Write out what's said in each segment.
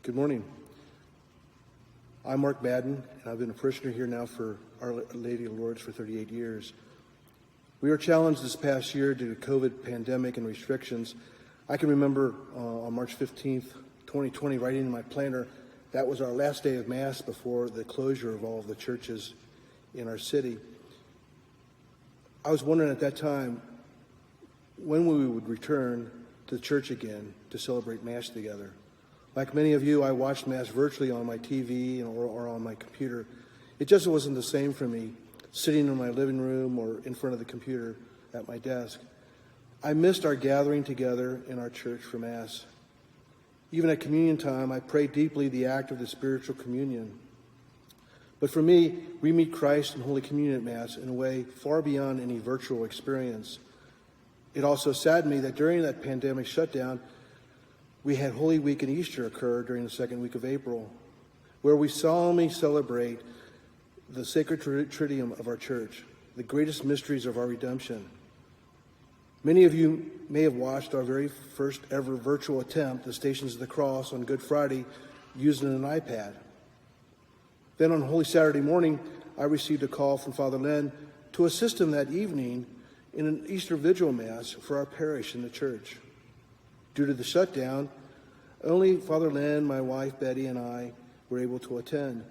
Good morning. I'm Mark Madden, and I've been a parishioner here now for Our Lady of Lourdes for 38 years. We were challenged this past year due to COVID pandemic and restrictions. I can remember on March 15th, 2020, writing in my planner, that was our last day of Mass before the closure of all of the churches in our city. I was wondering at that time when we would return to the church again to celebrate Mass together. Like many of you, I watched Mass virtually on my TV or on my computer. It just wasn't the same for me, sitting in my living room or in front of the computer at my desk. I missed our gathering together in our church for Mass. Even at communion time, I pray deeply the act of the spiritual communion. But for me, we meet Christ in Holy Communion at Mass in a way far beyond any virtual experience. It also saddened me that during that pandemic shutdown, we had Holy Week and Easter occur during the second week of April, where we solemnly celebrate the sacred triduum of our church, the greatest mysteries of our redemption. Many of you may have watched our very first ever virtual attempt, the Stations of the Cross, on Good Friday using an iPad. Then on Holy Saturday morning, I received a call from Father Len to assist him that evening in an Easter Vigil Mass for our parish in the church. Due to the shutdown, only Father Len, my wife Betty, and I were able to attend.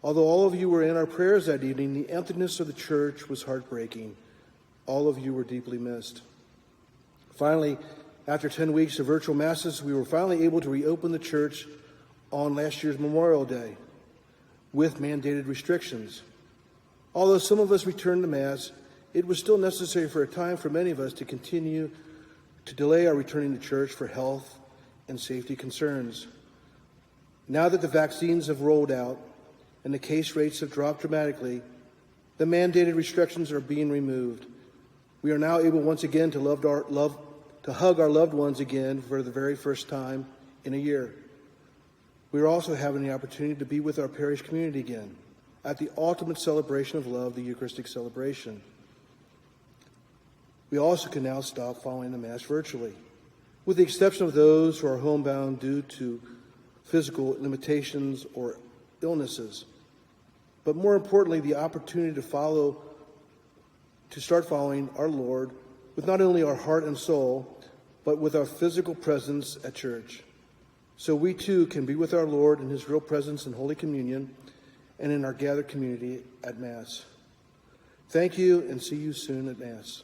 Although all of you were in our prayers that evening, the emptiness of the church was heartbreaking. All of you were deeply missed. Finally, after 10 weeks of virtual Masses, we were finally able to reopen the church on last year's Memorial Day with mandated restrictions. Although some of us returned to Mass, it was still necessary for a time for many of us to continue to delay our returning to church for health and safety concerns. Now that the vaccines have rolled out and the case rates have dropped dramatically, the mandated restrictions are being removed. We are now able once again to hug our loved ones again for the very first time in a year. We are also having the opportunity to be with our parish community again at the ultimate celebration of love, the Eucharistic celebration. We also can now stop following the Mass virtually, with the exception of those who are homebound due to physical limitations or illnesses. But more importantly, the opportunity to start following our Lord with not only our heart and soul, but with our physical presence at church. So we too can be with our Lord in his real presence in Holy Communion and in our gathered community at Mass. Thank you, and see you soon at Mass.